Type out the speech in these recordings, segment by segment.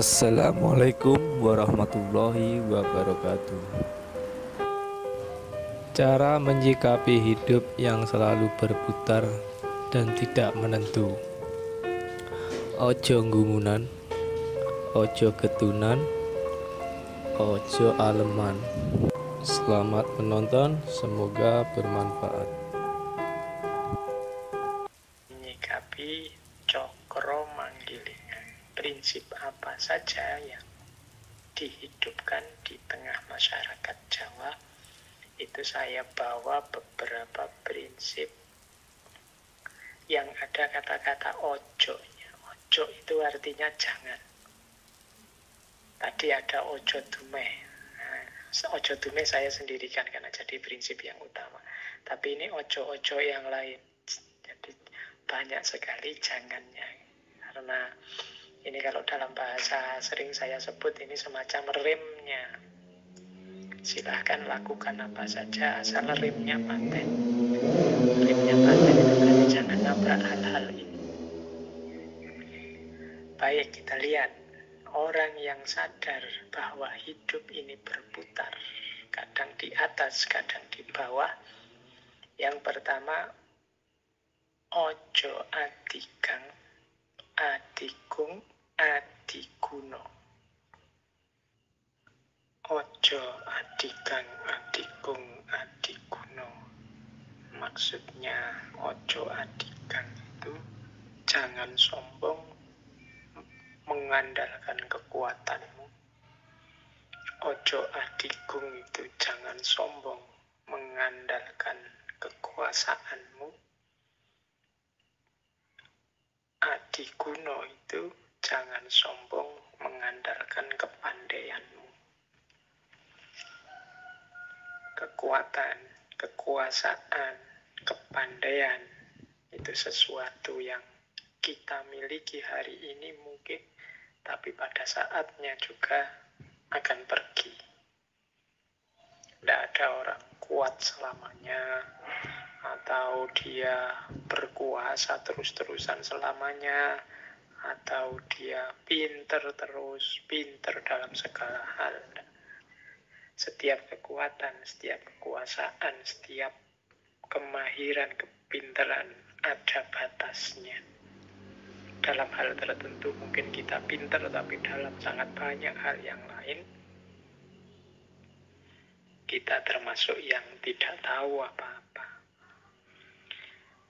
Assalamualaikum warahmatullahi wabarakatuh. Cara menyikapi hidup yang selalu berputar dan tidak menentu. Ojo ngumunan, ojo ketunan, ojo aleman. Selamat menonton, semoga bermanfaat. Menyikapi cokro manggilingan, prinsip apa saja yang dihidupkan di tengah masyarakat Jawa, itu saya bawa beberapa prinsip yang ada kata-kata ojo-nya. Ojo itu artinya jangan. Tadi ada ojo dumeh. Ojo dumeh saya sendirikan karena jadi prinsip yang utama. Tapi ini ojo-ojo yang lain. Jadi banyak sekali jangannya. Karena ini kalau dalam bahasa sering saya sebut ini semacam remnya. Silahkan lakukan apa saja asal remnya paten. Remnya paten itu berarti jangan nabrak hal-hal ini. Baik, kita lihat. Orang yang sadar bahwa hidup ini berputar, kadang di atas, kadang di bawah. Yang pertama, ojo adikang, adikung, adikuno. Ojo adikang, adikung, adikuno. Maksudnya ojo adikang itu jangan sombong mengandalkan kekuatanmu. Ojo adikung itu jangan sombong mengandalkan kekuasaanmu. Adikuno itu jangan sombong mengandalkan kepandaianmu. Kekuatan, kekuasaan, kepandaian itu sesuatu yang kita miliki hari ini mungkin, tapi pada saatnya juga akan pergi. Tidak ada orang kuat selamanya, atau dia berkuasa terus-terusan selamanya, atau dia pinter terus, pinter dalam segala hal. Setiap kekuatan, setiap kekuasaan, setiap kemahiran, kepinteran ada batasnya. Dalam hal tertentu mungkin kita pinter, tapi dalam sangat banyak hal yang lain kita termasuk yang tidak tahu apa-apa.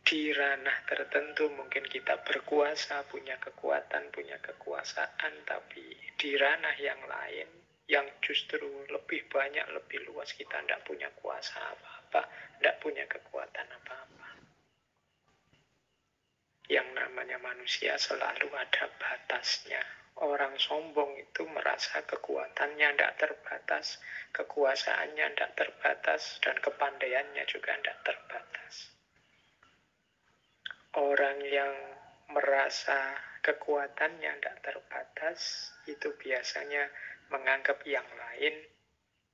Di ranah tertentu mungkin kita berkuasa, punya kekuatan, punya kekuasaan, tapi di ranah yang lain yang justru lebih banyak, lebih luas, kita tidak punya kuasa apa-apa, tidak punya kekuatan apa-apa. Yang namanya manusia selalu ada batasnya. Orang sombong itu merasa kekuatannya tidak terbatas, kekuasaannya tidak terbatas, dan kepandaiannya juga tidak terbatas. Orang yang merasa kekuatannya tidak terbatas, itu biasanya menganggap yang lain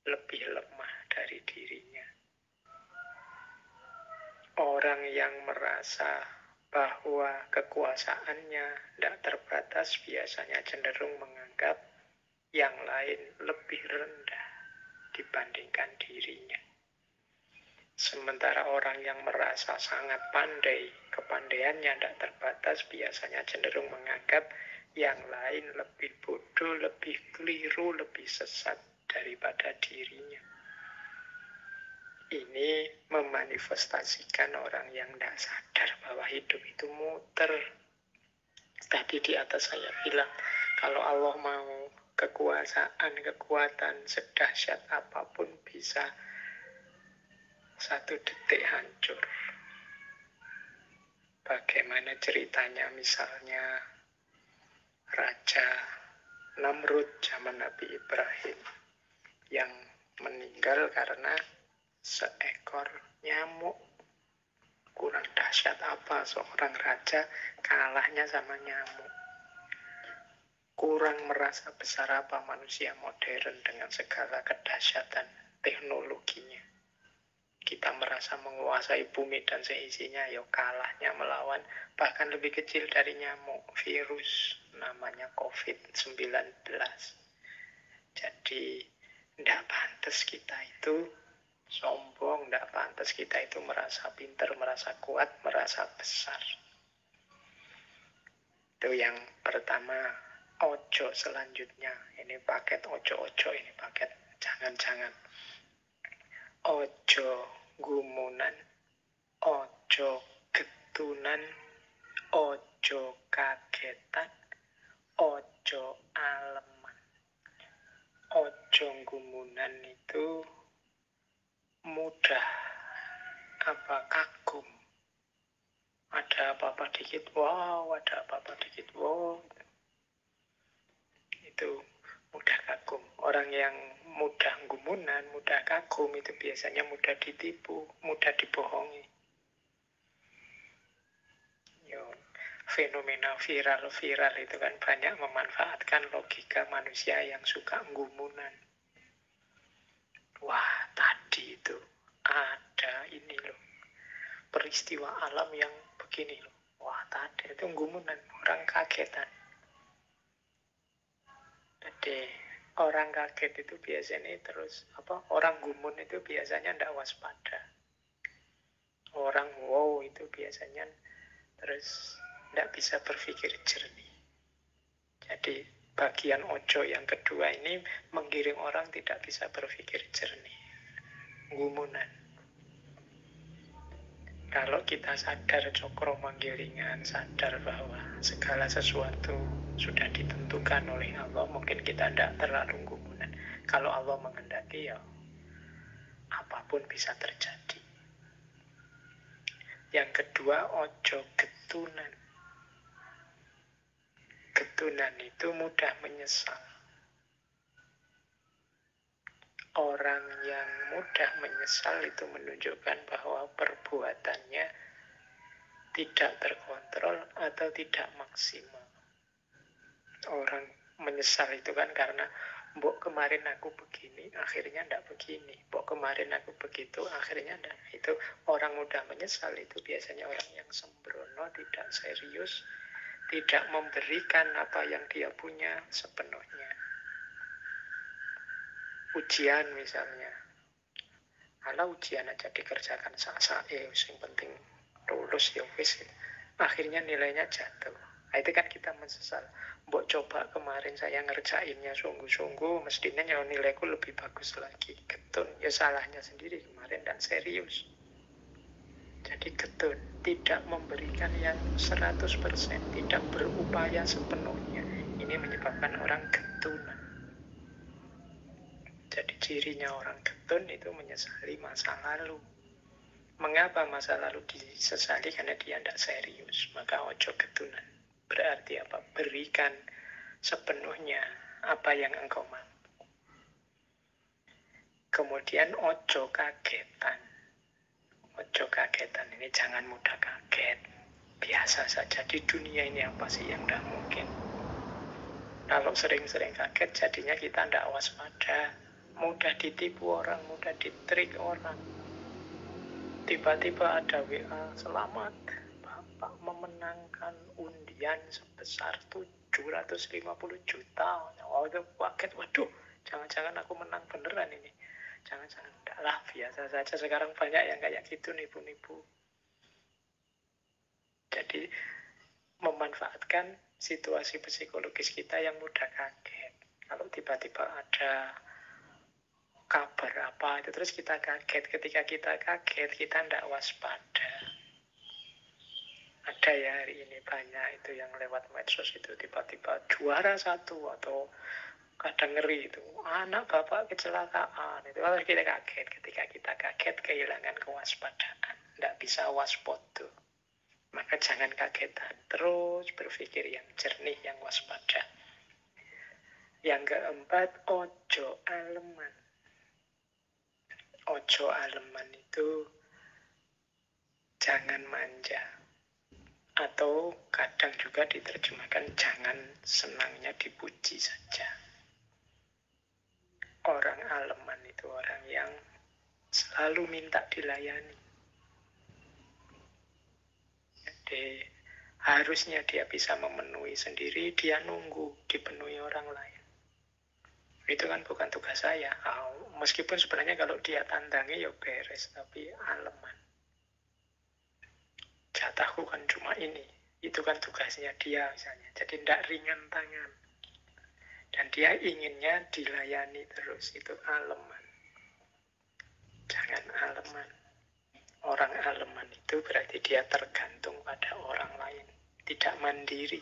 lebih lemah dari dirinya. Orang yang merasa bahwa kekuasaannya tidak terbatas biasanya cenderung menganggap yang lain lebih rendah dibandingkan dirinya. Sementara orang yang merasa sangat pandai, kepandaiannya tidak terbatas biasanya cenderung menganggap yang lain lebih bodoh, lebih keliru, lebih sesat daripada dirinya. Ini memanifestasikan orang yang tidak sadar bahwa hidup itu muter. Tadi di atas saya bilang, kalau Allah mau kekuasaan, kekuatan sedahsyat apapun bisa satu detik hancur. Bagaimana ceritanya misalnya Raja Namrud zaman Nabi Ibrahim yang meninggal karena seekor nyamuk. Kurang dahsyat apa seorang raja kalahnya sama nyamuk. Kurang merasa besar apa manusia modern dengan segala kedahsyatan teknologinya. Kita merasa merasa menguasai bumi dan seisinya, ya kalahnya melawan bahkan lebih kecil dari nyamuk, virus namanya COVID-19. Jadi tidak pantas kita itu sombong, tidak pantas kita itu merasa pintar, merasa kuat, merasa besar. Itu yang pertama. Ojo selanjutnya, ini paket ojo-ojo, ini paket jangan-jangan. Ojo gumunan, ojo getunan, ojo kagetan, ojo aleman. Ojo gumunan itu mudah kagum. Ada apa-apa dikit, wow, ada apa-apa dikit, wow. Itu mudah kagum. Orang yang mudah gumunan, mudah kagum itu biasanya mudah ditipu, mudah dibohongi. Fenomena viral itu kan banyak memanfaatkan logika manusia yang suka gumunan. Wah, tadi itu ada ini loh, peristiwa alam yang begini loh. Wah, tadi itu gumunan, orang kagetan. Jadi orang kaget itu biasanya terus orang gumun itu biasanya tidak waspada. Orang wow itu biasanya terus tidak bisa berpikir jernih. Jadi bagian ojo yang kedua ini menggiring orang tidak bisa berpikir jernih. Gumunan. Kalau kita sadar cokro manggilingan, sadar bahwa segala sesuatu sudah ditentukan oleh Allah, mungkin kita tidak terlalu gumunan. Kalau Allah menghendaki, ya apapun bisa terjadi. Yang kedua, ojo getunan. Getunan itu mudah menyesal. Orang yang mudah menyesal itu menunjukkan bahwa perbuatannya tidak terkontrol atau tidak maksimal. Orang menyesal itu kan karena mbok kemarin aku begini, akhirnya ndak begini. Mbok kemarin aku begitu, akhirnya ndak. Itu orang mudah menyesal itu biasanya orang yang sembrono, tidak serius, tidak memberikan apa yang dia punya sepenuhnya. Ujian misalnya, kalau ujian aja dikerjakan yang penting lulus ya wis, akhirnya nilainya jatuh. Nah, itu kan kita menyesal. Mbok coba kemarin saya ngerjainnya sungguh-sungguh, mestinya nilaiku lebih bagus lagi. Getun, ya salahnya sendiri kemarin dan serius. Jadi getun, tidak memberikan yang 100%, tidak berupaya sepenuhnya. Ini menyebabkan orang getunan. Jadi cirinya orang getun itu menyesali masa lalu. Mengapa masa lalu disesali? Karena dia tidak serius. Maka ojo getunan. Berarti apa? Berikan sepenuhnya apa yang engkau mampu. Kemudian ojo kagetan. Ojo kagetan ini jangan mudah kaget. Biasa saja di dunia ini apa sih yang tidak mungkin. Kalau sering-sering kaget jadinya kita tidak waspada. Mudah ditipu orang, mudah ditrik orang. Tiba-tiba ada WA, selamat Bapak memenangkan undian sebesar 750 juta. Oh, itu kaget, waduh, jangan-jangan aku menang beneran ini. Jangan-jangan, enggak lah, biasa saja. Sekarang banyak yang kayak gitu, nipu-nipu. Jadi, memanfaatkan situasi psikologis kita yang mudah kaget. Kalau tiba-tiba ada kabar apa itu terus kita kaget. Ketika kita kaget, kita tidak waspada. Ada ya hari ini banyak itu yang lewat medsos itu tiba-tiba juara 1 atau kadang ngeri itu anak bapak kecelakaan. Itu kalau kita kaget. Ketika kita kaget kehilangan kewaspadaan, tidak bisa waspada. Maka jangan kagetan, terus berpikir yang jernih, yang waspada. Yang keempat, ojo aleman. Ojo aleman itu jangan manja. Atau kadang juga diterjemahkan jangan senangnya dipuji saja. Orang aleman itu orang yang selalu minta dilayani. Jadi harusnya dia bisa memenuhi sendiri, dia nunggu dipenuhi orang lain. Itu kan bukan tugas saya. Meskipun sebenarnya kalau dia tandangi ya beres, tapi aleman. Jatahku kan cuma ini. Itu kan tugasnya dia misalnya. Jadi tidak ringan tangan. Dan dia inginnya dilayani terus. Itu aleman. Jangan aleman. Orang aleman itu berarti dia tergantung pada orang lain. Tidak mandiri.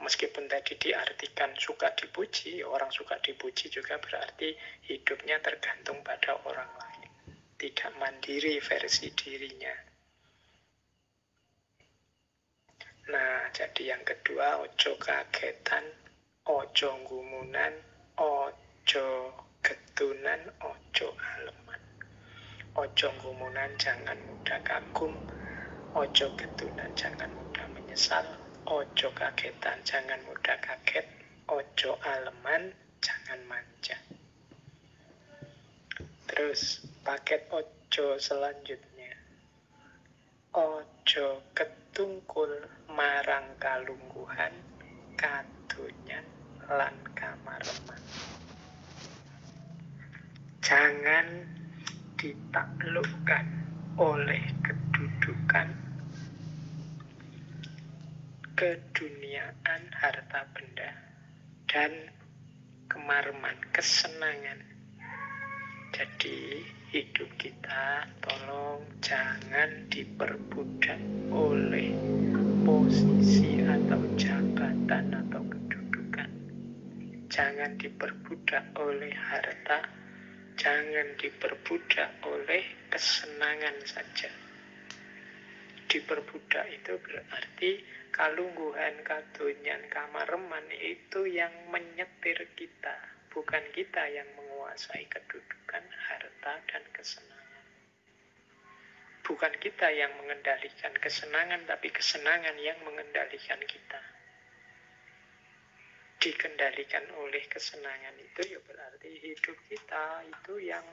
Meskipun tadi diartikan suka dipuji, orang suka dipuji juga berarti hidupnya tergantung pada orang lain. Tidak mandiri versi dirinya. Nah, jadi yang kedua, ojo kagetan, ojo gumunan, ojo getunan, ojo aleman. Ojo gumunan, jangan mudah kagum. Ojo getunan, jangan mudah menyesal. Ojo kagetan, jangan mudah kaget. Ojo aleman, jangan manja. Terus, paket ojo selanjutnya. Ojo ketungkul marang kalungguhan, kadonyan lan kamareman. Jangan ditaklukkan oleh kedudukan, keduniaan, harta benda, dan kemareman, kesenangan. Jadi hidup kita tolong jangan diperbudak oleh posisi atau jabatan atau kedudukan. Jangan diperbudak oleh harta, jangan diperbudak oleh kesenangan saja. Diperbudak itu berarti kalungguhan, kadonyan, kamareman itu yang menyetir kita. Bukan kita yang menguasai kedudukan, harta, dan kesenangan. Bukan kita yang mengendalikan kesenangan, tapi kesenangan yang mengendalikan kita. Dikendalikan oleh kesenangan itu ya berarti hidup kita itu yang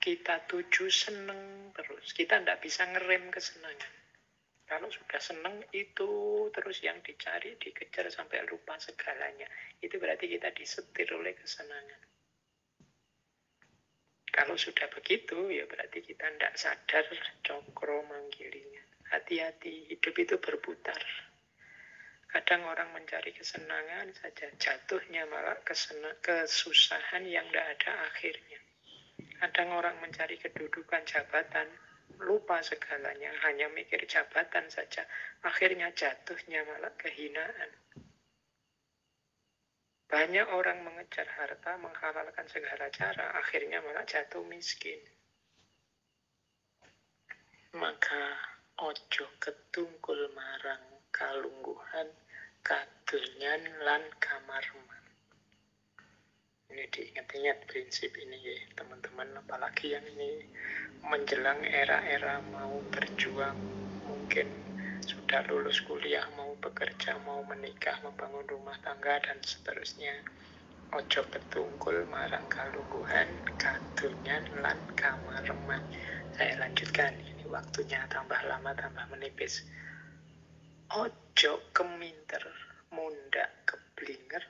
kita tuju seneng terus. Kita tidak bisa ngerem kesenangan. Kalau sudah seneng itu terus yang dicari, dikejar sampai lupa segalanya. Itu berarti kita disetir oleh kesenangan. Kalau sudah begitu, ya berarti kita tidak sadar cokro manggilinya. Hati-hati, hidup itu berputar. Kadang orang mencari kesenangan saja, jatuhnya malah kesusahan yang tidak ada akhirnya. Kadang orang mencari kedudukan, jabatan, lupa segalanya, hanya mikir jabatan saja. Akhirnya jatuhnya malah kehinaan. Banyak orang mengejar harta, menghalalkan segala cara, akhirnya malah jatuh miskin. Maka ojo ketungkul marang kalungguhan, kadonyan lan kamareman. Ini diingat-ingat prinsip ini ya teman-teman, apalagi yang ini menjelang era-era mau berjuang, mungkin sudah lulus kuliah, mau bekerja, mau menikah, membangun rumah tangga, dan seterusnya. Ojo ketungkul marang kalungguhan, kadonyan lan kamareman. Saya lanjutkan, ini waktunya tambah lama, tambah menipis. Ojo keminter, mundak keblinger,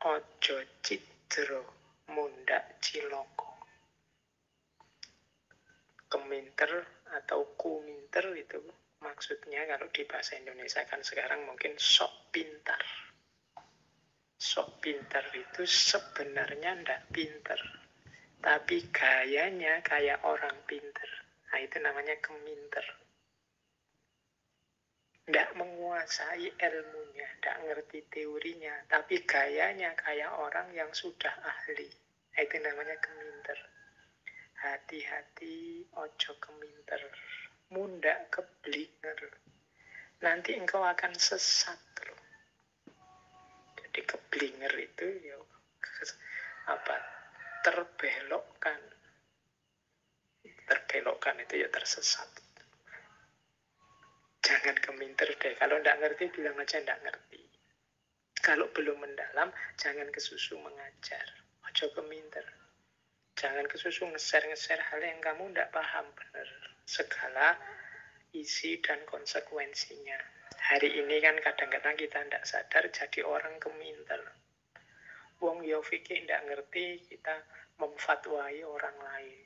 ojo cidro, mundak ciloko. Keminter atau kuminter itu maksudnya kalau di bahasa Indonesia kan sekarang mungkin sok pintar. Sok pintar itu sebenarnya ndak pintar, tapi gayanya kayak orang pintar. Nah itu namanya keminter. Ndak menguasai ilmunya, ndak ngerti teorinya, tapi gayanya kayak orang yang sudah ahli. Nah, itu namanya keminter. Hati-hati, ojo keminter, mundak keblinger. Nanti engkau akan sesat loh. Jadi keblinger itu ya terbelokkan. Terbelokkan itu ya tersesat. Jangan keminter deh. Kalau ndak ngerti bilang aja ndak ngerti. Kalau belum mendalam, jangan kesusu mengajar. Ojo keminter. Jangan kesusu ngeser-ngeser hal yang kamu ndak paham benar. Segala isi dan konsekuensinya. Hari ini kan kadang-kadang kita tidak sadar jadi orang keminter. Wong yo fikih tidak ngerti, kita memfatwai orang lain.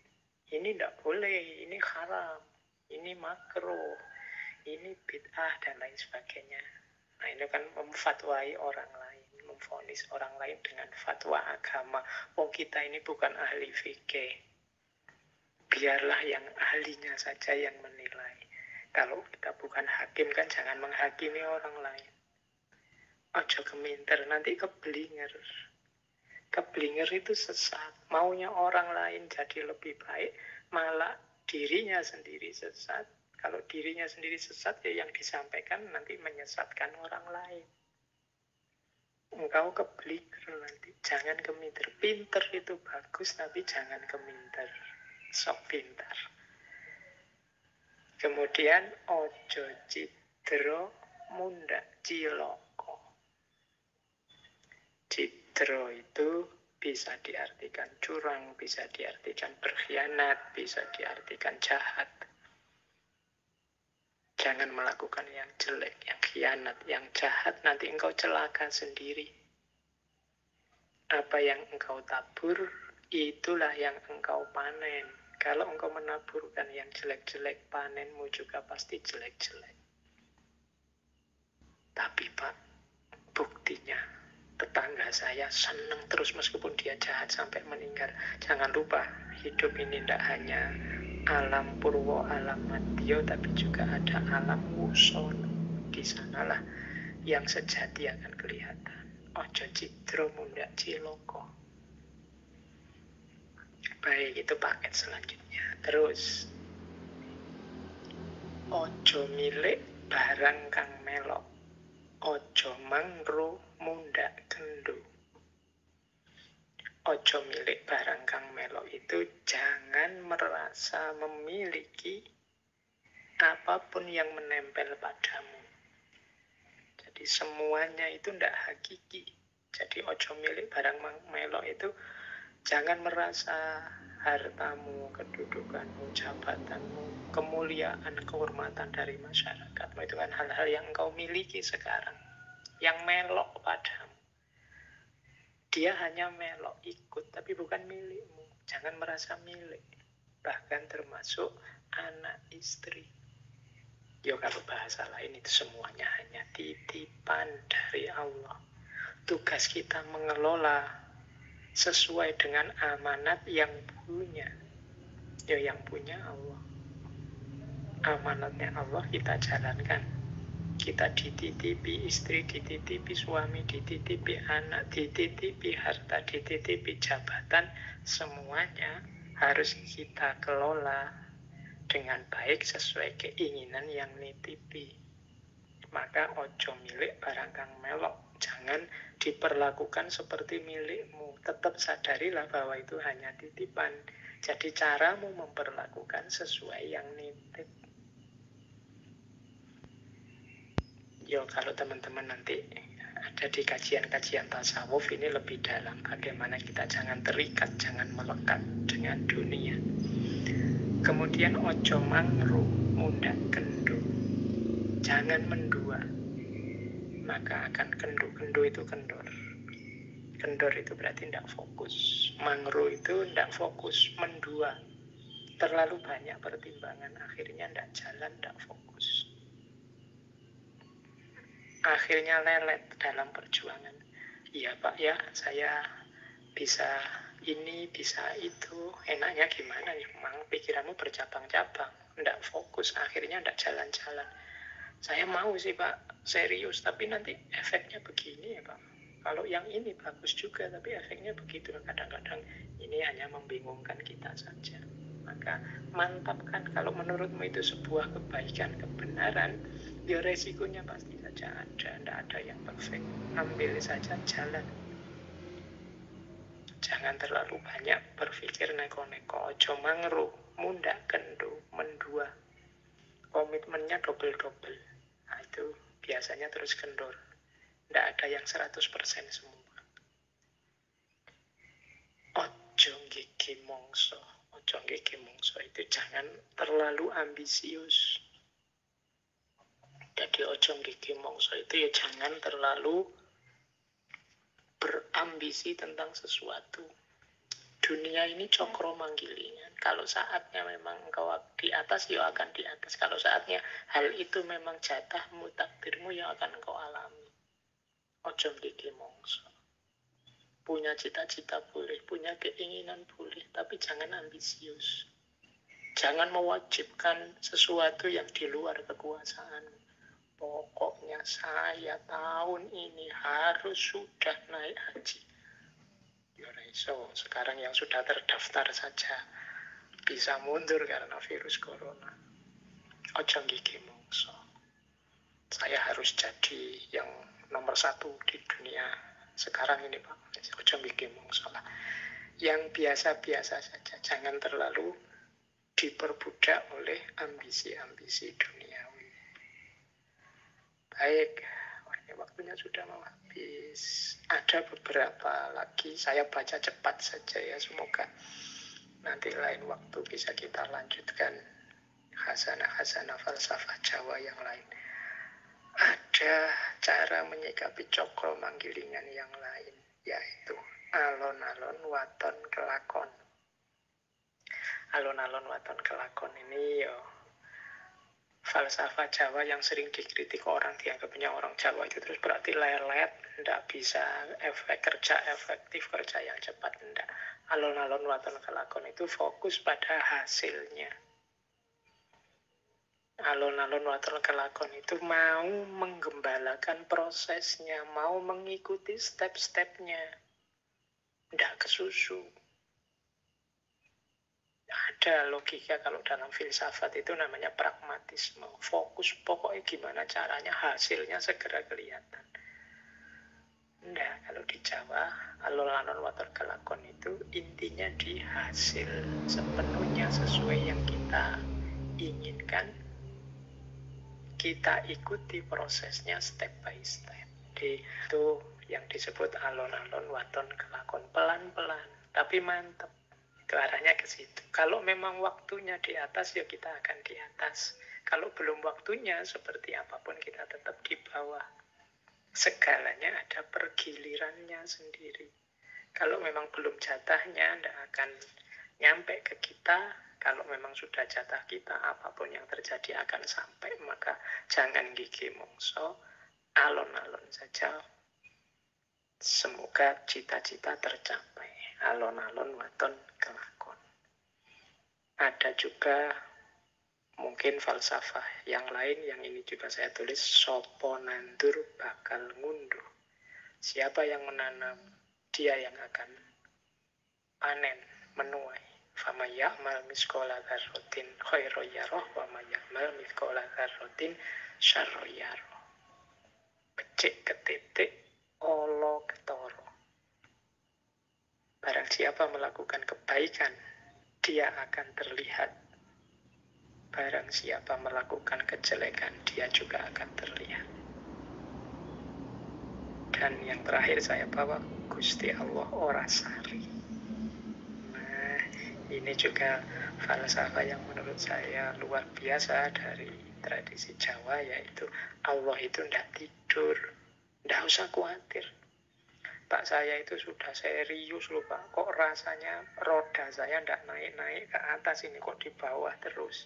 Ini tidak boleh, ini haram, ini makruh, ini bid'ah dan lain sebagainya. Nah ini kan memfatwai orang lain, memvonis orang lain dengan fatwa agama. Wong kita ini bukan ahli fikih. Biarlah yang ahlinya saja yang menilai. Kalau kita bukan hakim kan jangan menghakimi orang lain. Ojo keminter, nanti keblinger. Keblinger itu sesat. Maunya orang lain jadi lebih baik, malah dirinya sendiri sesat. Kalau dirinya sendiri sesat, ya yang disampaikan nanti menyesatkan orang lain. Engkau keblinger nanti. Jangan keminter. Pinter itu bagus, tapi jangan keminter. Sok pintar. Kemudian ojo cidro mundak ciloko. Cidro itu bisa diartikan curang, bisa diartikan berkhianat, bisa diartikan jahat. Jangan melakukan yang jelek, yang khianat, yang jahat, nanti engkau celaka sendiri. Apa yang engkau tabur, itulah yang engkau panen. Kalau engkau menaburkan yang jelek-jelek, panenmu juga pasti jelek-jelek. Tapi Pak, buktinya tetangga saya senang terus meskipun dia jahat sampai meninggal. Jangan lupa, hidup ini tidak hanya alam purwo, alam madya, tapi juga ada alam wusono. Di sanalah yang sejati akan kelihatan. Ojo cidro mundak ciloko. Baik, itu paket selanjutnya. Terus, ojo milik barang kang melok. Ojo mangro mundak kendo. Ojo milik barang kang melok itu jangan merasa memiliki apapun yang menempel padamu. Jadi semuanya itu tidak hakiki. Jadi ojo milik barang melok itu jangan merasa hartamu, kedudukanmu, jabatanmu, kemuliaan, kehormatan dari masyarakat. Itu kan hal-hal yang engkau miliki sekarang. Yang melok padamu. Dia hanya melok ikut, tapi bukan milikmu. Jangan merasa milik. Bahkan termasuk anak istri. Ya kalau bahasa lain itu semuanya hanya titipan dari Allah. Tugas kita mengelola sesuai dengan amanat yang punya. Ya yang punya Allah. Amanatnya Allah kita jalankan. Kita dititipi istri, dititipi suami, dititipi anak, dititipi harta, dititipi jabatan. Semuanya harus kita kelola dengan baik sesuai keinginan yang nitipi. Maka ojo milik barang kang melok. Jangan diperlakukan seperti milikmu. Tetap sadarilah bahwa itu hanya titipan. Jadi caramu memperlakukan sesuai yang nitip. Yo, kalau teman-teman nanti ada di kajian-kajian tasawuf ini lebih dalam. Bagaimana kita jangan terikat, jangan melekat dengan dunia. Kemudian ojo mangru mundak kendo. Jangan mendua. Maka akan kendo itu kendor. Kendor itu berarti tidak fokus. Mangru itu tidak fokus, mendua. Terlalu banyak pertimbangan, akhirnya tidak jalan, tidak fokus. Akhirnya lelet dalam perjuangan. Iya Pak ya, saya bisa ini, bisa itu. Enaknya gimana ya? Memang pikiranmu bercabang-cabang. Tidak fokus, akhirnya tidak jalan-jalan. Saya mau sih Pak, serius. Tapi nanti efeknya begini ya Pak. Kalau yang ini bagus juga, tapi efeknya begitu. Kadang-kadang ini hanya membingungkan kita saja. Maka mantapkan kalau menurutmu itu sebuah kebaikan, kebenaran, ya resikonya pasti saja ada. Tidak ada yang perfect. Ambil saja jalan. Jangan terlalu banyak berpikir neko-neko. Ojo mangru, mundak kendo, mendua. Komitmennya double-double. Nah itu biasanya terus kendor. Tidak ada yang 100% semua. Ojo gigi mongso. Ojo gigi mongso itu jangan terlalu ambisius. Jadi ojo nggih mongso itu ya jangan terlalu berambisi tentang sesuatu. Dunia ini cokro manggilingan. Kalau saatnya memang engkau di atas, ya akan di atas. Kalau saatnya hal itu memang jatahmu, takdirmu, yang akan engkau alami. Ojo nggih mongso. Punya cita-cita boleh, punya keinginan boleh, tapi jangan ambisius. Jangan mewajibkan sesuatu yang di luar kekuasaan. Pokoknya saya tahun ini harus sudah naik haji. So, sekarang yang sudah terdaftar saja bisa mundur karena virus corona. Ojo nggih mongso. Saya harus jadi yang nomor 1 di dunia sekarang ini, Pak. Ojo nggih mongso lah. Yang biasa-biasa saja, jangan terlalu diperbudak oleh ambisi-ambisi duniawi. Baik, ini waktunya sudah mau habis. Ada beberapa lagi, saya baca cepat saja ya, semoga nanti lain waktu bisa kita lanjutkan khasanah-khasanah falsafah Jawa yang lain. Ada cara menyikapi cokro manggilingan yang lain, yaitu alon-alon waton kelakon. Alon-alon waton kelakon ini ya falsafah Jawa yang sering dikritik orang, dianggapnya orang Jawa itu terus berarti lelet, tidak bisa kerja efektif, kerja yang cepat, tidak. Alon-alon waton kelakon itu fokus pada hasilnya. Alon-alon waton kelakon itu mau menggembalakan prosesnya, mau mengikuti step-stepnya, tidak kesusu. Ada logika kalau dalam filsafat itu namanya pragmatisme. Fokus pokoknya gimana caranya hasilnya segera kelihatan. Nah, kalau di Jawa, alon-alon waton kelakon itu intinya di hasil sepenuhnya sesuai yang kita inginkan. Kita ikuti prosesnya step by step. Itu yang disebut alon-alon waton kelakon, pelan-pelan tapi mantap. Itu arahnya ke situ. Kalau memang waktunya di atas, ya kita akan di atas. Kalau belum waktunya, seperti apapun kita tetap di bawah. Segalanya ada pergilirannya sendiri. Kalau memang belum jatahnya, tidak akan nyampe ke kita. Kalau memang sudah jatah kita, apapun yang terjadi akan sampai. Maka jangan gigi mongso, alon-alon saja. Semoga cita-cita tercapai. Alon-alon waton kelakon. Ada juga mungkin falsafah yang lain, yang ini juga saya tulis, sopo nandur bakal ngunduh. Siapa yang menanam, dia yang akan panen, menuai. Fama ya'mal miskola dzarratin khairan yarah wa ma ya'mal miskola dzarratin syarran yarah. Becik ketitik olo ketoro. Barang siapa melakukan kebaikan, dia akan terlihat. Barang siapa melakukan kejelekan, dia juga akan terlihat. Dan yang terakhir saya bawa, Gusti Allah ora sari. Nah, ini juga falsafah yang menurut saya luar biasa dari tradisi Jawa, yaitu Allah itu tidak tidur. Tidak usah khawatir. Pak saya itu sudah serius loh Pak, kok rasanya roda saya tidak naik-naik ke atas ini, kok di bawah terus.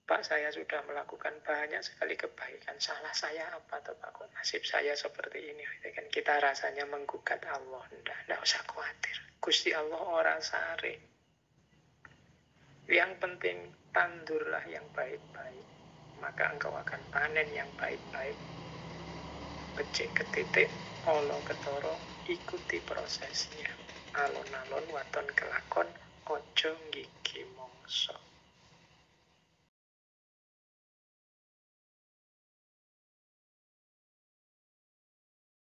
Pak saya sudah melakukan banyak sekali kebaikan, salah saya apa tuh Pak, kok nasib saya seperti ini. Kan kita rasanya menggugat Allah, tidak usah khawatir. Gusti Allah ora sare. Yang penting tandurlah yang baik-baik, maka engkau akan panen yang baik-baik. Becik ketitik, olo ketoro, ikuti prosesnya. Alon-alon waton kelakon,